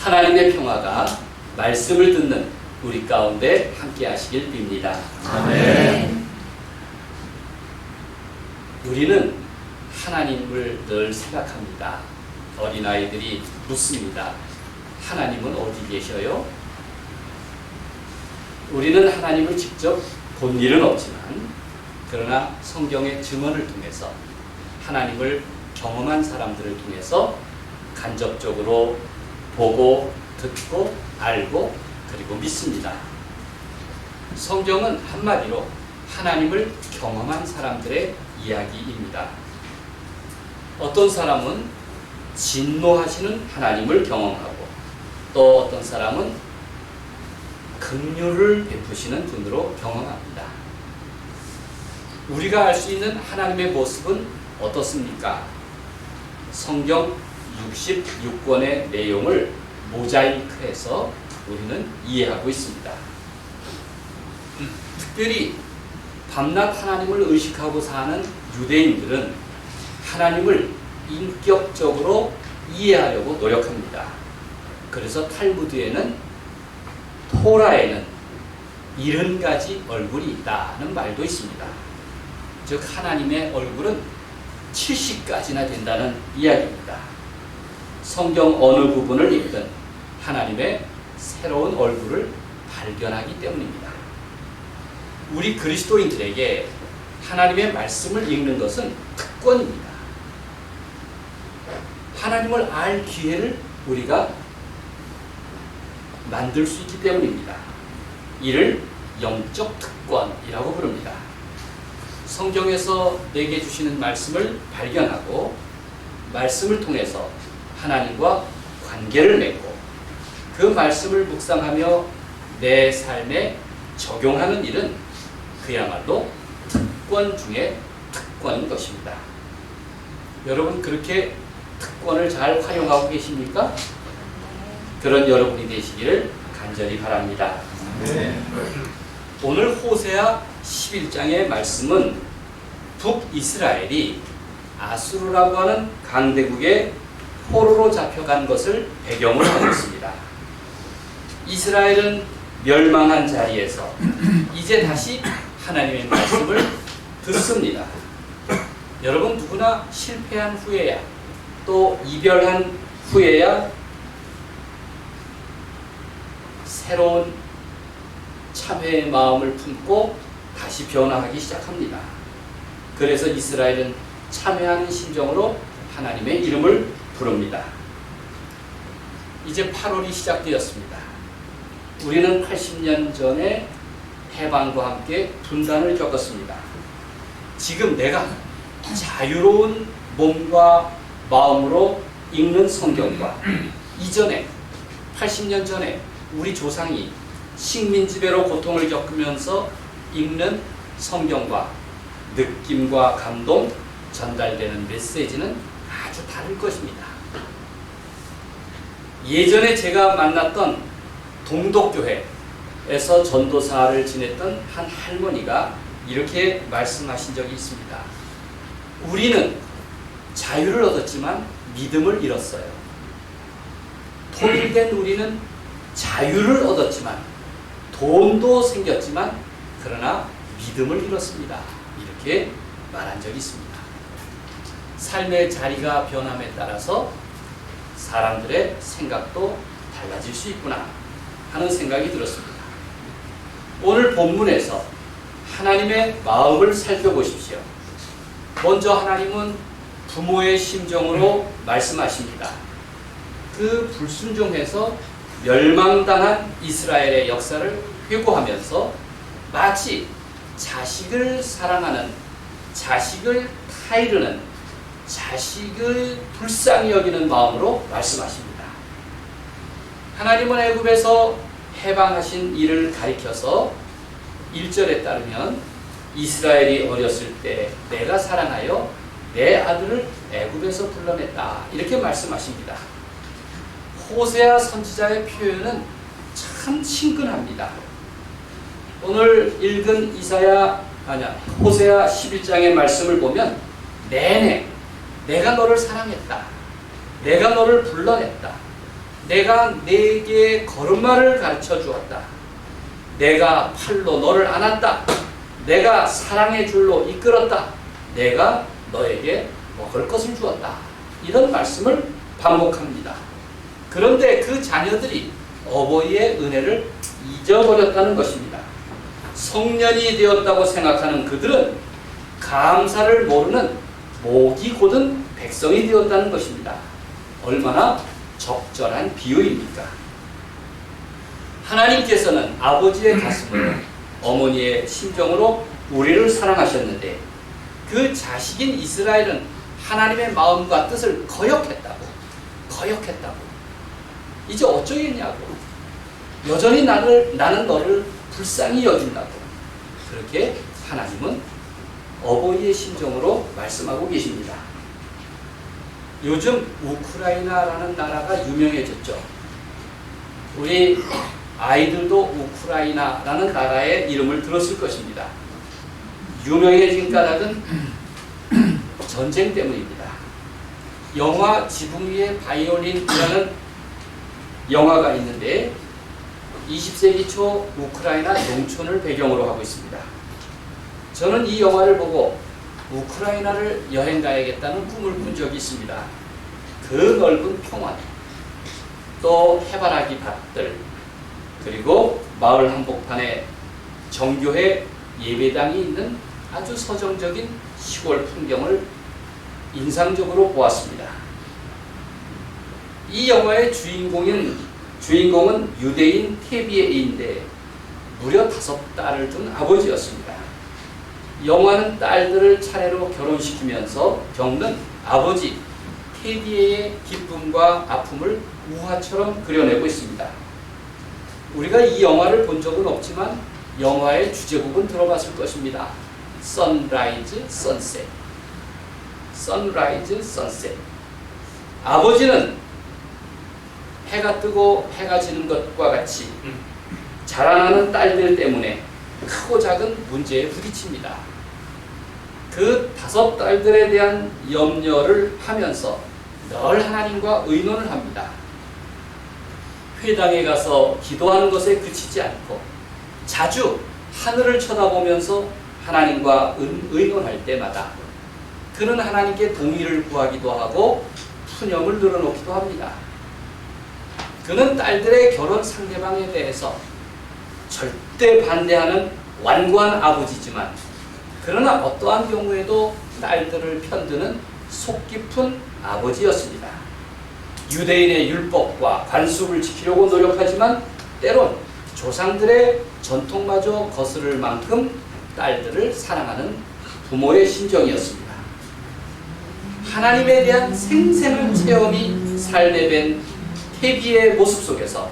하나님의 평화가 말씀을 듣는 우리 가운데 함께 하시길 빕니다. 아멘. 우리는 하나님을 늘 생각합니다. 어린아이들이 묻습니다. 하나님은 어디 계셔요? 우리는 하나님을 직접 본 일은 없지만 그러나 성경의 증언을 통해서 하나님을 경험한 사람들을 통해서 간접적으로 보고 듣고 알고 그리고 믿습니다. 성경은 한마디로 하나님을 경험한 사람들의 이야기입니다. 어떤 사람은 진노하시는 하나님을 경험하고 또 어떤 사람은 긍휼을 베푸시는 분으로 경험합니다. 우리가 알 수 있는 하나님의 모습은 어떻습니까? 성경 66권의 내용을 모자이크해서 우리는 이해하고 있습니다. 특별히 밤낮 하나님을 의식하고 사는 유대인들은 하나님을 인격적으로 이해하려고 노력합니다. 그래서 탈무드에는 토라에는 70가지 얼굴이 있다는 말도 있습니다. 즉 하나님의 얼굴은 70가지나 된다는 이야기입니다. 성경 어느 부분을 읽든 하나님의 새로운 얼굴을 발견하기 때문입니다. 우리 그리스도인들에게 하나님의 말씀을 읽는 것은 특권입니다. 하나님을 알 기회를 우리가 만들 수 있기 때문입니다. 이를 영적 특권이라고 부릅니다. 성경에서 내게 주시는 말씀을 발견하고 말씀을 통해서 하나님과 관계를 맺고 그 말씀을 묵상하며 내 삶에 적용하는 일은 그야말로 특권 중에 특권인 것입니다. 여러분 그렇게 특권을 잘 활용하고 계십니까? 그런 여러분이 되시기를 간절히 바랍니다. 네. 오늘 호세아 11장의 말씀은 북이스라엘이 아수르라고 하는 강대국의 포로로 잡혀간 것을 배경으로 하고 있습니다. 이스라엘은 멸망한 자리에서 이제 다시 하나님의 말씀을 듣습니다. 여러분 누구나 실패한 후에야 또 이별한 후에야 새로운 참회의 마음을 품고 다시 변화하기 시작합니다. 그래서 이스라엘은 참회하는 심정으로 하나님의 이름을 부릅니다. 이제 8월이 시작되었습니다. 우리는 80년 전에 해방과 함께 분단을 겪었습니다. 지금 내가 자유로운 몸과 마음으로 읽는 성경과 이전에 80년 전에 우리 조상이 식민지배로 고통을 겪으면서 읽는 성경과 느낌과 감동, 전달되는 메시지는 아주 다를 것입니다. 예전에 제가 만났던 동독교회에서 전도사를 지냈던 한 할머니가 이렇게 말씀하신 적이 있습니다. 우리는 자유를 얻었지만 믿음을 잃었어요. 통일된 우리는 자유를 얻었지만 돈도 생겼지만 그러나 믿음을 잃었습니다. 이렇게 말한 적이 있습니다. 삶의 자리가 변함에 따라서 사람들의 생각도 달라질 수 있구나 하는 생각이 들었습니다. 오늘 본문에서 하나님의 마음을 살펴보십시오. 먼저 하나님은 부모의 심정으로 말씀하십니다. 그 불순종해서 멸망당한 이스라엘의 역사를 회고하면서 마치 자식을 사랑하는, 자식을 타이르는, 자식을 불쌍히 여기는 마음으로 말씀하십니다. 하나님은 애굽에서 해방하신 이를 가리켜서 1절에 따르면 이스라엘이 어렸을 때 내가 사랑하여 내 아들을 애굽에서 불러냈다 이렇게 말씀하십니다. 호세아 선지자의 표현은 참 친근합니다. 오늘 읽은 호세아 11장의 말씀을 보면 내내 내가 너를 사랑했다. 내가 너를 불러냈다. 내가 네게 걸음마를 가르쳐 주었다. 내가 팔로 너를 안았다. 내가 사랑의 줄로 이끌었다. 내가 너에게 먹을 것을 주었다. 이런 말씀을 반복합니다. 그런데 그 자녀들이 어버이의 은혜를 잊어버렸다는 것입니다. 성년이 되었다고 생각하는 그들은 감사를 모르는 목이 곧은 백성이 되었다는 것입니다. 얼마나 적절한 비유입니까? 하나님께서는 아버지의 가슴으로 어머니의 심정으로 우리를 사랑하셨는데 그 자식인 이스라엘은 하나님의 마음과 뜻을 거역했다고. 이제 어쩌겠냐고. 여전히 나는 너를 불쌍히 여긴다고. 그렇게 하나님은 어버이의 심정으로 말씀하고 계십니다. 요즘 우크라이나라는 나라가 유명해졌죠. 우리 아이들도 우크라이나라는 나라의 이름을 들었을 것입니다. 유명해진 까닭은 전쟁 때문입니다. 영화 지붕 위의 바이올린이라는 영화가 있는데 20세기 초 우크라이나 농촌을 배경으로 하고 있습니다. 저는 이 영화를 보고 우크라이나를 여행 가야겠다는 꿈을 꾼 적이 있습니다. 그 넓은 평원, 또 해바라기 밭들, 그리고 마을 한복판에 정교회 예배당이 있는 아주 서정적인 시골 풍경을 인상적으로 보았습니다. 이 영화의 주인공은 유대인 테비에인데 무려 5딸을 둔 아버지였습니다. 영화는 딸들을 차례로 결혼시키면서 겪는 아버지 테비에의 기쁨과 아픔을 우화처럼 그려내고 있습니다. 우리가 이 영화를 본 적은 없지만 영화의 주제곡은 들어봤을 것입니다. Sunrise, Sunset. Sunrise, Sunset. 아버지는 해가 뜨고 해가 지는 것과 같이 자라나는 딸들 때문에 크고 작은 문제에 부딪힙니다. 그 5딸들에 대한 염려를 하면서 늘 하나님과 의논을 합니다. 회당에 가서 기도하는 것에 그치지 않고 자주 하늘을 쳐다보면서 하나님과 의논할 때마다 그는 하나님께 동의를 구하기도 하고 푸념을 늘어놓기도 합니다. 그는 딸들의 결혼 상대방에 대해서 절대 반대하는 완고한 아버지지만 그러나 어떠한 경우에도 딸들을 편드는 속 깊은 아버지였습니다. 유대인의 율법과 관습을 지키려고 노력하지만 때론 조상들의 전통마저 거스를 만큼 딸들을 사랑하는 부모의 심정이었습니다. 하나님에 대한 생생한 체험이 삶에 밴 테비의 모습 속에서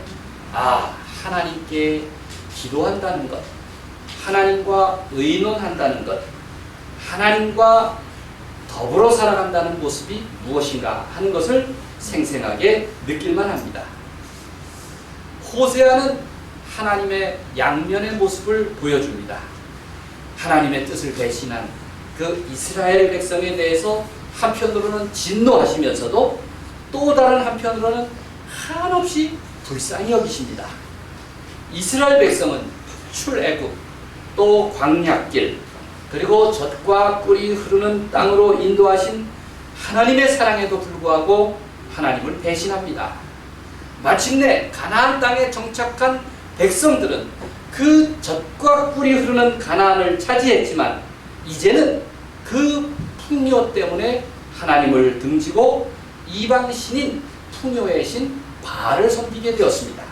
하나님께 기도한다는 것, 하나님과 의논한다는 것, 하나님과 더불어 살아간다는 모습이 무엇인가 하는 것을 생생하게 느낄만 합니다. 호세아는 하나님의 양면의 모습을 보여줍니다. 하나님의 뜻을 배신한 그 이스라엘 백성에 대해서 한편으로는 진노하시면서도 또 다른 한편으로는 한없이 불쌍히 여기십니다. 이스라엘 백성은 출애굽, 또 광야길, 그리고 젖과 꿀이 흐르는 땅으로 인도하신 하나님의 사랑에도 불구하고 하나님을 배신합니다. 마침내 가나안 땅에 정착한 백성들은 그 젖과 꿀이 흐르는 가나안을 차지했지만 이제는 그 풍요 때문에 하나님을 등지고 이방 신인 풍요의 신 바알을 섬기게 되었습니다.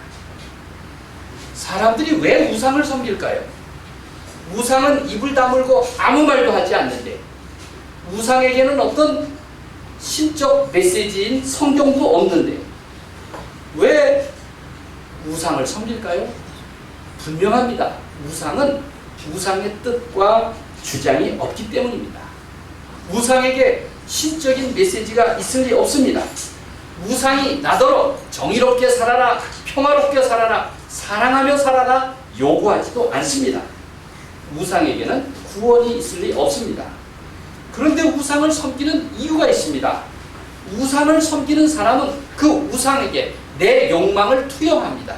사람들이 왜 우상을 섬길까요? 우상은 입을 다물고 아무 말도 하지 않는데 우상에게는 어떤 신적 메시지인 성경도 없는데 왜 우상을 섬길까요? 분명합니다. 우상은 우상의 뜻과 주장이 없기 때문입니다. 우상에게 신적인 메시지가 있을 리 없습니다. 우상이 나더러 정의롭게 살아라, 평화롭게 살아라, 사랑하며 살아라 요구하지도 않습니다. 우상에게는 구원이 있을 리 없습니다. 그런데 우상을 섬기는 이유가 있습니다. 우상을 섬기는 사람은 그 우상에게 내 욕망을 투영합니다.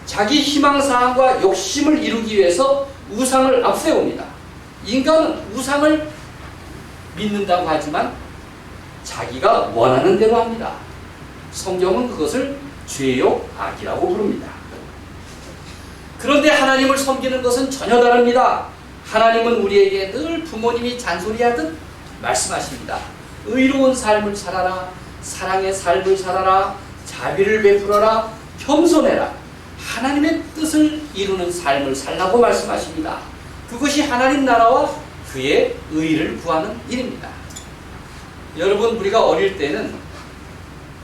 자기 희망사항과 욕심을 이루기 위해서 우상을 앞세웁니다. 인간은 우상을 믿는다고 하지만 자기가 원하는 대로 합니다. 성경은 그것을 죄요 악이라고 부릅니다. 그런데 하나님을 섬기는 것은 전혀 다릅니다. 하나님은 우리에게 늘 부모님이 잔소리하듯 말씀하십니다. 의로운 삶을 살아라. 사랑의 삶을 살아라. 자비를 베풀어라. 겸손해라. 하나님의 뜻을 이루는 삶을 살라고 말씀하십니다. 그것이 하나님 나라와 그의 의를 구하는 일입니다. 여러분, 우리가 어릴 때는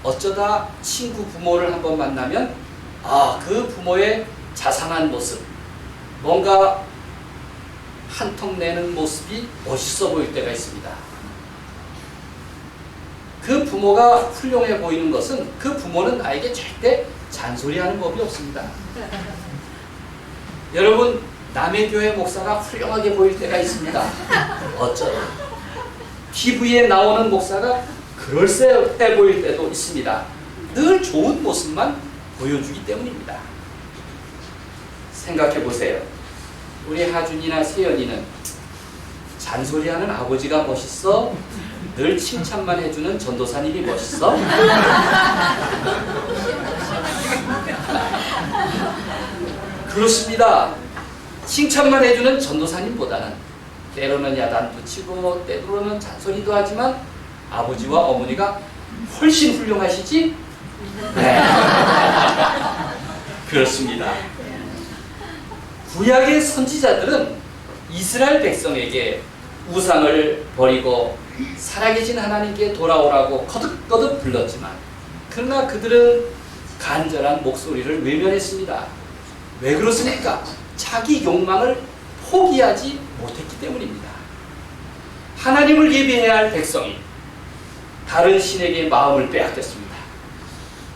어쩌다 친구 부모를 한번 만나면 그 부모의 자상한 모습, 뭔가 한턱 내는 모습이 멋있어 보일 때가 있습니다. 그 부모가 훌륭해 보이는 것은 그 부모는 나에게 절대 잔소리하는 법이 없습니다. 여러분, 남의 교회 목사가 훌륭하게 보일 때가 있습니다. 어쩌다 TV에 나오는 목사가 그럴싸해 보일 때도 있습니다. 늘 좋은 모습만 보여주기 때문입니다. 생각해 보세요. 우리 하준이나 세연이는 잔소리하는 아버지가 멋있어? 늘 칭찬만 해주는 전도사님이 멋있어? 그렇습니다. 칭찬만 해주는 전도사님보다는 때로는 야단도 치고 때로는 잔소리도 하지만 아버지와 어머니가 훨씬 훌륭하시지? 네. 그렇습니다. 구약의 선지자들은 이스라엘 백성에게 우상을 버리고 살아계신 하나님께 돌아오라고 거듭거듭 불렀지만 그러나 그들은 간절한 목소리를 외면했습니다. 왜 그렇습니까? 자기 욕망을 포기하지 못했기 때문입니다. 하나님을 예배해야 할 백성이 다른 신에게 마음을 빼앗겼습니다.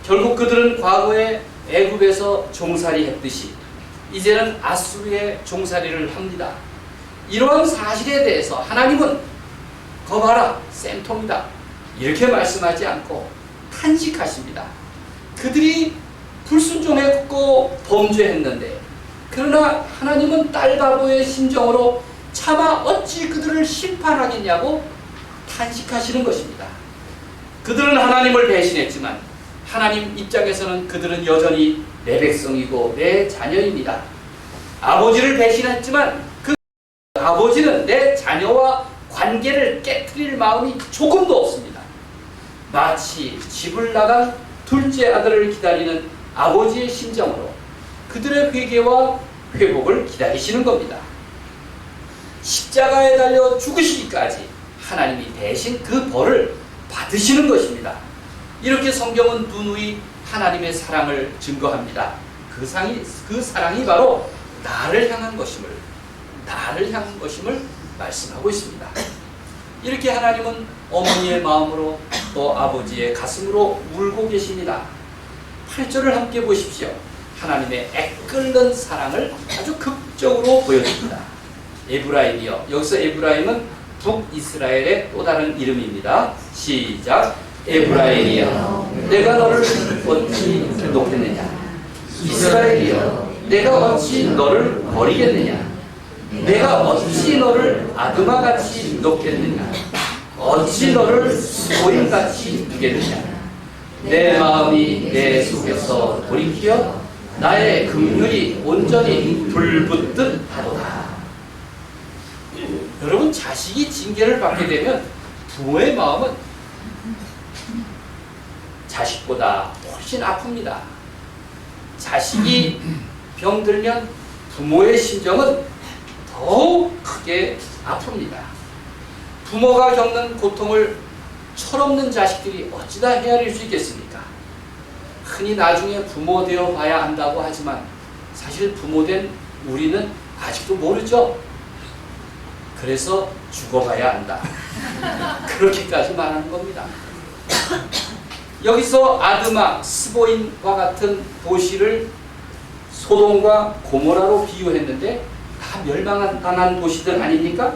결국 그들은 과거에 애굽에서 종살이 했듯이 이제는 아수르의 종살이를 합니다. 이러한 사실에 대해서 하나님은 거 봐라, 쌤통이다 이렇게 말씀하지 않고 탄식하십니다. 그들이 불순종했고 범죄했는데 그러나 하나님은 딸바보의 심정으로 차마 어찌 그들을 심판하겠냐고 탄식하시는 것입니다. 그들은 하나님을 배신했지만 하나님 입장에서는 그들은 여전히 내 백성이고 내 자녀입니다. 아버지를 배신했지만 그 아버지는 내 자녀와 관계를 깨트릴 마음이 조금도 없습니다. 마치 집을 나간 둘째 아들을 기다리는 아버지의 심정으로 그들의 회개와 회복을 기다리시는 겁니다. 십자가에 달려 죽으시기까지 하나님이 대신 그 벌을 받으시는 것입니다. 이렇게 성경은 누누이 하나님의 사랑을 증거합니다. 그 사랑이 바로 나를 향한 것임을 말씀하고 있습니다. 이렇게 하나님은 어머니의 마음으로 또 아버지의 가슴으로 울고 계십니다. 8절을 함께 보십시오. 하나님의 애끓는 사랑을 아주 극적으로 보여줍니다. 에브라임이요. 여기서 에브라임은 북이스라엘의 또 다른 이름입니다. 시작. 에브라임이여, 내가 너를 어찌 놓겠느냐? 이스라엘이여, 내가 어찌 너를 버리겠느냐? 내가 어찌 너를 아드마같이 놓겠느냐? 어찌 너를 소인같이 두겠느냐? 내 마음이 내 속에서 돌이키어 나의 긍휼이 온전히 불붙듯 하도다. 여러분, 자식이 징계를 받게 되면 부모의 마음은 자식보다 훨씬 아픕니다. 자식이 병들면 부모의 심정은 더욱 크게 아픕니다. 부모가 겪는 고통을 철없는 자식들이 어찌다 헤아릴 수 있겠습니까? 흔히 나중에 부모 되어 봐야 안다고 하지만 사실 부모된 우리는 아직도 모르죠. 그래서 죽어봐야 안다. 그렇게까지 말하는 겁니다. 여기서 아드마, 스보인과 같은 도시를 소돔과 고모라로 비유했는데 다 멸망당한 도시들 아닙니까?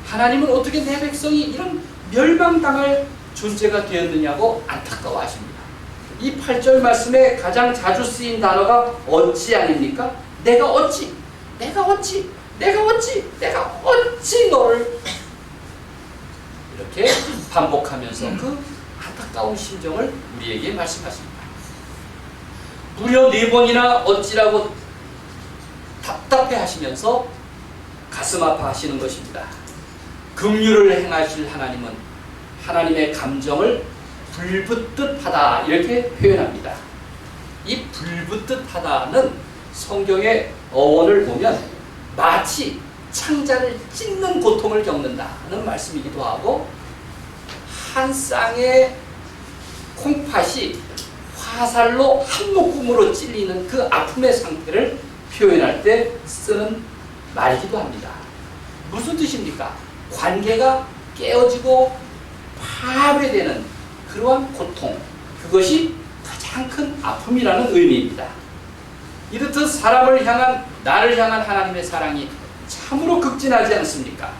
하나님은 어떻게 내 백성이 이런 멸망당할 존재가 되었느냐고 안타까워하십니다. 이 8절 말씀에 가장 자주 쓰인 단어가 어찌 아닙니까? 내가 어찌 너를 이렇게 반복하면서 그 안타까운 심정을 우리에게 말씀하십니다. 무려 4번이나 어찌라고 답답해 하시면서 가슴 아파하시는 것입니다. 긍휼을 행하실 하나님은 하나님의 감정을 불붙듯하다 이렇게 표현합니다. 이 불붙듯하다는 성경의 어원을 보면 마치 창자를 찢는 고통을 겪는다는 말씀이기도 하고 한 쌍의 콩팥이 화살로 한 묶음으로 찔리는 그 아픔의 상태를 표현할 때 쓰는 말이기도 합니다. 무슨 뜻입니까? 관계가 깨어지고 파괴되는 그러한 고통, 그것이 가장 큰 아픔이라는 의미입니다. 이렇듯 사람을 향한, 나를 향한 하나님의 사랑이 참으로 극진하지 않습니까?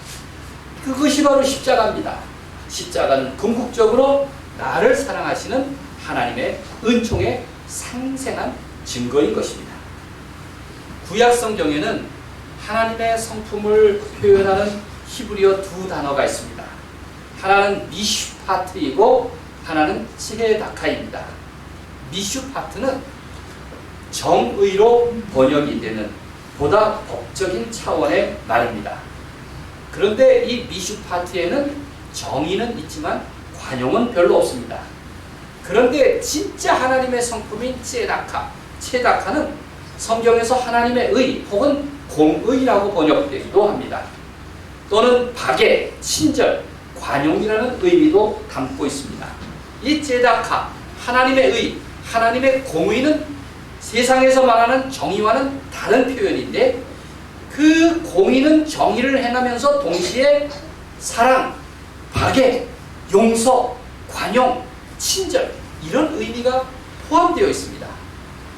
그것이 바로 십자가입니다. 십자가는 궁극적으로 나를 사랑하시는 하나님의 은총의 상생한 증거인 것입니다. 구약 성경에는 하나님의 성품을 표현하는 히브리어 2 단어가 있습니다. 하나는 미슈파트이고 하나는 츠헤다카입니다. 미슈파트는 정의로 번역이 되는 보다 법적인 차원의 말입니다. 그런데 이 미슈파트에는 정의는 있지만 관용은 별로 없습니다. 그런데 진짜 하나님의 성품인 츠헤다카는 성경에서 하나님의 의 혹은 공의라고 번역되기도 합니다. 또는 박애, 친절, 관용이라는 의미도 담고 있습니다. 이 츠헤다카, 하나님의 의, 하나님의 공의는 세상에서 말하는 정의와는 다른 표현인데 그 공의는 정의를 행하면서 동시에 사랑, 박애, 용서, 관용, 친절 이런 의미가 포함되어 있습니다.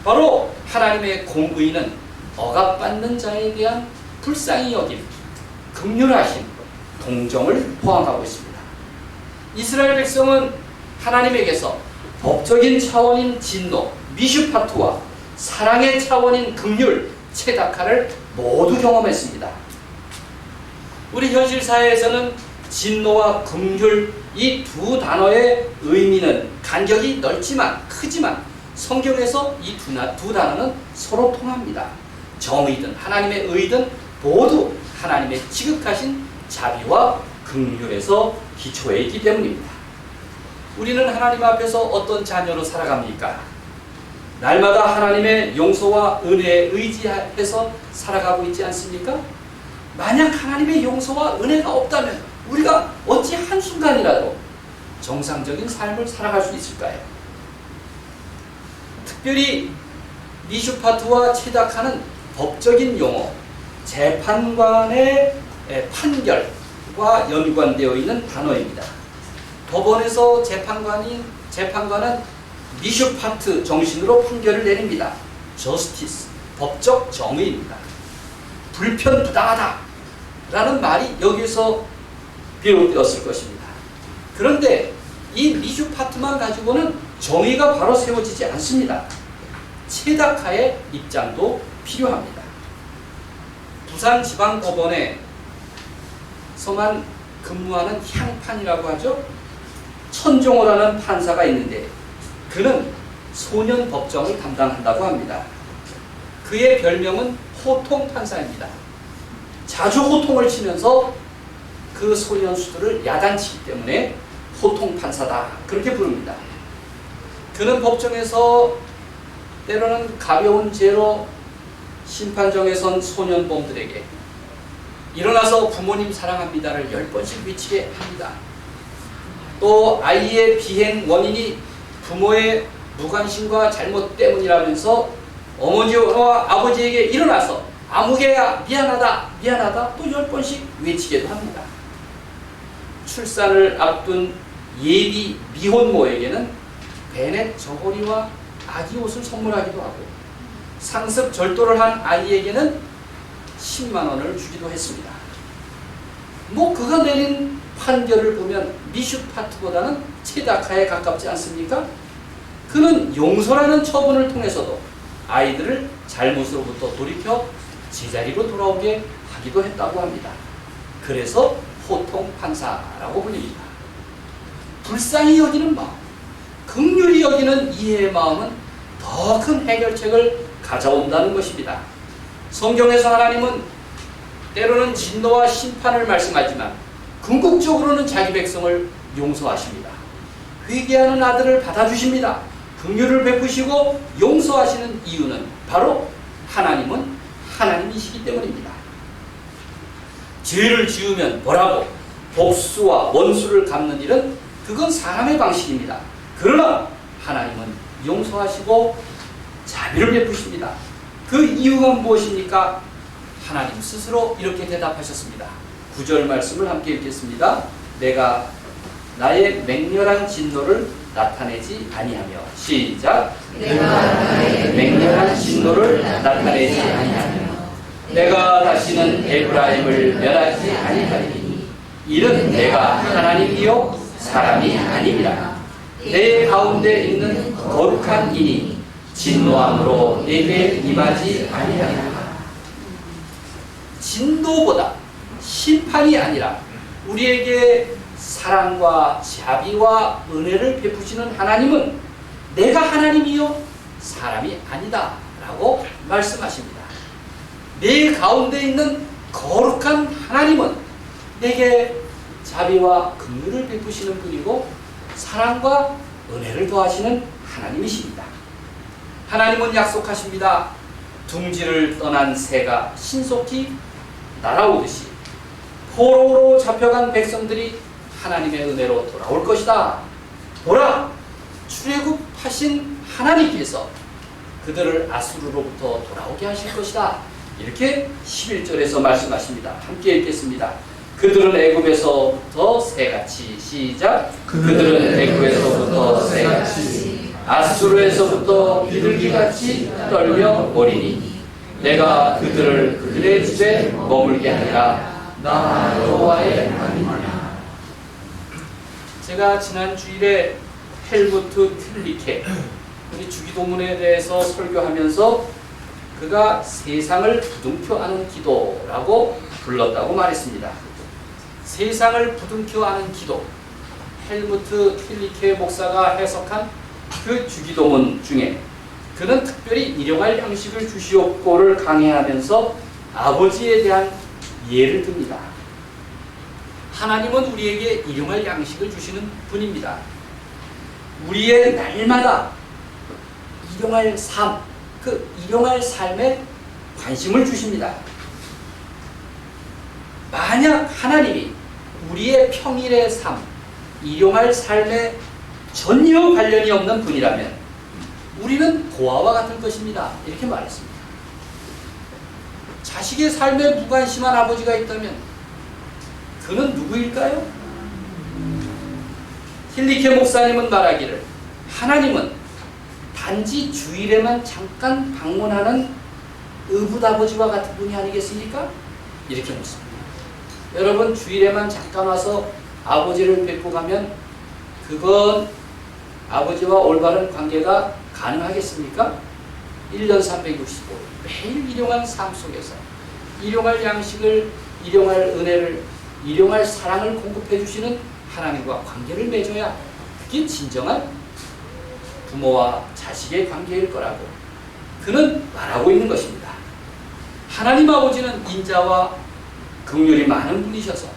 바로 하나님의 공의는 억압받는 자에 대한 불쌍히 여김, 긍휼하심, 동정을 포함하고 있습니다. 이스라엘 백성은 하나님에게서 법적인 차원인 진노, 미슈파트와 사랑의 차원인 긍휼, 츠헤다카를 모두 경험했습니다. 우리 현실 사회에서는 진노와 긍휼 이 2 단어의 의미는 간격이 넓지만 크지만 성경에서 이 두 단어는 서로 통합니다. 정의든 하나님의 의든 모두 하나님의 지극하신 자비와 긍휼에서 기초해 있기 때문입니다. 우리는 하나님 앞에서 어떤 자녀로 살아갑니까? 날마다 하나님의 용서와 은혜에 의지해서 살아가고 있지 않습니까? 만약 하나님의 용서와 은혜가 없다면 우리가 어찌 한순간이라도 정상적인 삶을 살아갈 수 있을까요? 특별히 미슈파트와 츠헤다카는 법적인 용어, 재판관의 판결과 연관되어 있는 단어입니다. 법원에서 재판관은 미슈파트 정신으로 판결을 내립니다. 저스티스, 법적 정의입니다. 불편부당하다 라는 말이 여기서 비롯되었을 것입니다. 그런데 이 미슈파트만 가지고는 정의가 바로 세워지지 않습니다. 츠헤다카의 입장도 필요합니다. 부산지방법원에서만 근무하는 향판이라고 하죠. 천종호라는 판사가 있는데 그는 소년 법정을 담당한다고 합니다. 그의 별명은 호통 판사입니다. 자주 호통을 치면서 그 소년수들을 야단치기 때문에 호통 판사다 그렇게 부릅니다. 그는 법정에서 때로는 가벼운 죄로 심판정에 선 소년범들에게 일어나서 부모님 사랑합니다를 10번씩 외치게 합니다. 또 아이의 비행 원인이 부모의 무관심과 잘못 때문이라면서 어머니와 아버지에게 일어나서 아무개야 미안하다 또 10번씩 외치기도 합니다. 출산을 앞둔 예비 미혼모에게는 베넷 저고리와 아기 옷을 선물하기도 하고 상습 절도를 한 아이에게는 10만 원을 주기도 했습니다. 그가 내린 판결을 보면 미슈파트보다는 츠헤다카에 가깝지 않습니까? 그는 용서라는 처분을 통해서도 아이들을 잘못으로부터 돌이켜 제자리로 돌아오게 하기도 했다고 합니다. 그래서 호통 판사라고 불립니다. 불쌍히 여기는 마음, 긍휼히 여기는 이해의 마음은 더 큰 해결책을 가져온다는 것입니다. 성경에서 하나님은 때로는 진노와 심판을 말씀하지만 궁극적으로는 자기 백성을 용서하십니다. 회개하는 아들을 받아주십니다. 긍휼을 베푸시고 용서하시는 이유는 바로 하나님은 하나님이시기 때문입니다. 죄를 지으면 벌하고 복수와 원수를 갚는 일은 그건 사람의 방식입니다. 그러나 하나님은 용서하시고 자비를 베푸십니다. 그 이유가 무엇입니까? 하나님 스스로 이렇게 대답하셨습니다. 9절 말씀을 함께 읽겠습니다. 내가 나의 맹렬한 진노를 나타내지 아니하며. 시작. 내가 나의 맹렬한 진노를 나타내지 아니하며 내가 다시는 에브라임을 멸하지 아니하리니 이는 내가 하나님이요 사람이 아니니라. 내 가운데 있는 거룩한 이니 진노함으로 내게 임하지 아니하리라. 진노보다 심판이 아니라 우리에게 사랑과 자비와 은혜를 베푸시는 하나님은 내가 하나님이요 사람이 아니다 라고 말씀하십니다. 내 가운데 있는 거룩한 하나님은 내게 자비와 긍휼을 베푸시는 분이고 사랑과 은혜를 더하시는 하나님이십니다. 하나님은 약속하십니다. 둥지를 떠난 새가 신속히 날아오듯이 포로로 잡혀간 백성들이 하나님의 은혜로 돌아올 것이다. 보라, 출애굽하신 하나님께서 그들을 아수르로부터 돌아오게 하실 것이다. 이렇게 11절에서 말씀하십니다. 함께 읽겠습니다. 그들은 애굽에서부터 새같이. 시작. 그들은 애굽에서부터 새같이 아수르에서부터 비둘기같이 떨며 오리니 내가 그들을 그들의 집에 머물게 하리라. 나 여호와의 하나님이라. 제가 지난 주일에 헬무트 튠리케 우리 주기도문에 대해서 설교하면서 그가 세상을 부둥켜 안은 기도라고 불렀다고 말했습니다. 세상을 부둥켜 안은 기도, 헬무트 튠리케 목사가 해석한 그 주기도문 중에 그는 특별히 일용할 양식을 주시옵고를 강해하면서 아버지에 대한 예를 듭니다. 하나님은 우리에게 일용할 양식을 주시는 분입니다. 우리의 날마다 일용할 삶, 그 일용할 삶에 관심을 주십니다. 만약 하나님이 우리의 평일의 삶, 일용할 삶에 전혀 관련이 없는 분이라면 우리는 고아와 같을 것입니다. 이렇게 말했습니다. 자식의 삶에 무관심한 아버지가 있다면 그는 누구일까요? 힐리케 목사님은 말하기를 하나님은 단지 주일에만 잠깐 방문하는 의붓아버지와 같은 분이 아니겠습니까? 이렇게 묻습니다. 여러분, 주일에만 잠깐 와서 아버지를 뵙고 가면 그건 아버지와 올바른 관계가 가능하겠습니까? 1년 365일 매일 일용할 삶 속에서 일용할 양식을, 일용할 은혜를, 일용할 사랑을 공급해 주시는 하나님과 관계를 맺어야 그게 진정한 부모와 자식의 관계일 거라고 그는 말하고 있는 것입니다. 하나님 아버지는 인자와 긍휼이 많은 분이셔서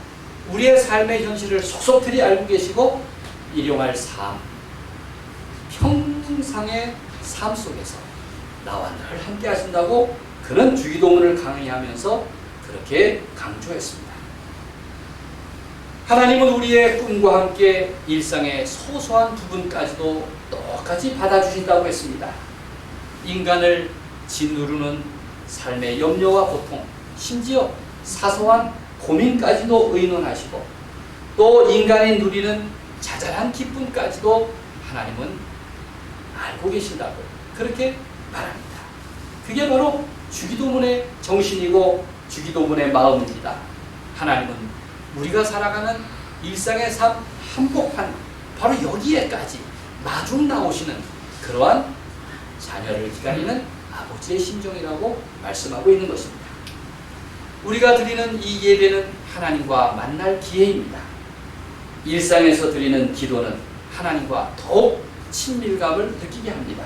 우리의 삶의 현실을 속속들이 알고 계시고 일용할 삶, 평상의 삶 속에서 나와 늘 함께 하신다고 그는 주기도문을 강의하면서 그렇게 강조했습니다. 하나님은 우리의 꿈과 함께 일상의 소소한 부분까지도 똑같이 받아주신다고 했습니다. 인간을 짓누르는 삶의 염려와 고통, 심지어 사소한 고민까지도 의논하시고 또 인간이 누리는 자잘한 기쁨까지도 하나님은 알고 계신다고 그렇게 말합니다. 그게 바로 주기도문의 정신이고 주기도문의 마음입니다. 하나님은 우리가 살아가는 일상의 삶 한복판 바로 여기에까지 마중 나오시는 그러한 자녀를 기다리는 아버지의 심정이라고 말씀하고 있는 것입니다. 우리가 드리는 이 예배는 하나님과 만날 기회입니다. 일상에서 드리는 기도는 하나님과 더욱 친밀감을 느끼게 합니다.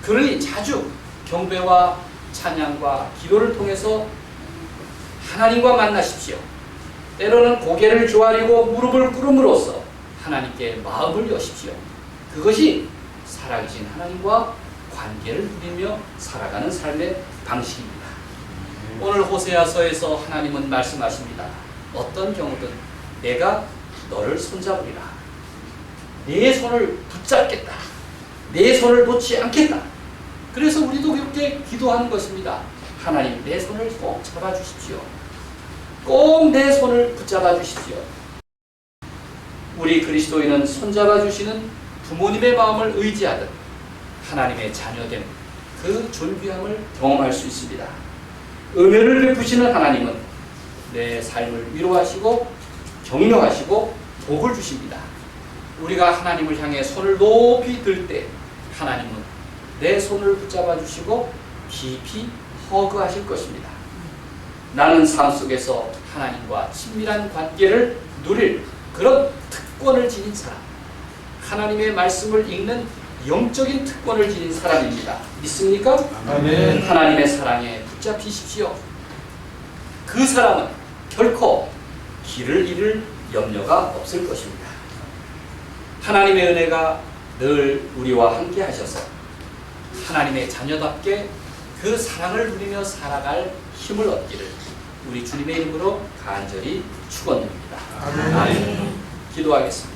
그러니 자주 경배와 찬양과 기도를 통해서 하나님과 만나십시오. 때로는 고개를 조아리고 무릎을 꿇음으로써 하나님께 마음을 여십시오. 그것이 살아계신 하나님과 관계를 누리며 살아가는 삶의 방식입니다. 오늘 호세아서에서 하나님은 말씀하십니다. 어떤 경우든 내가 너를 손잡으리라. 내 손을 붙잡겠다. 내 손을 놓지 않겠다. 그래서 우리도 그렇게 기도하는 것입니다. 하나님, 내 손을 꼭 잡아주십시오. 꼭 내 손을 붙잡아 주십시오. 우리 그리스도인은 손잡아 주시는 부모님의 마음을 의지하듯 하나님의 자녀됨, 그 존귀함을 경험할 수 있습니다. 은혜를 베푸시는 하나님은 내 삶을 위로하시고 격려하시고 복을 주십니다. 우리가 하나님을 향해 손을 높이 들 때 하나님은 내 손을 붙잡아 주시고 깊이 허그하실 것입니다. 나는 삶 속에서 하나님과 친밀한 관계를 누릴 그런 특권을 지닌 사람, 하나님의 말씀을 읽는 영적인 특권을 지닌 사람입니다. 믿습니까? 아멘. 하나님의 사랑에 붙잡히십시오. 그 사람은 결코 길을 잃을 염려가 없을 것입니다. 하나님의 은혜가 늘 우리와 함께 하셔서 하나님의 자녀답게 그 사랑을 누리며 살아갈 힘을 얻기를 우리 주님의 이름으로 간절히 축원드립니다. 아멘. 기도하겠습니다.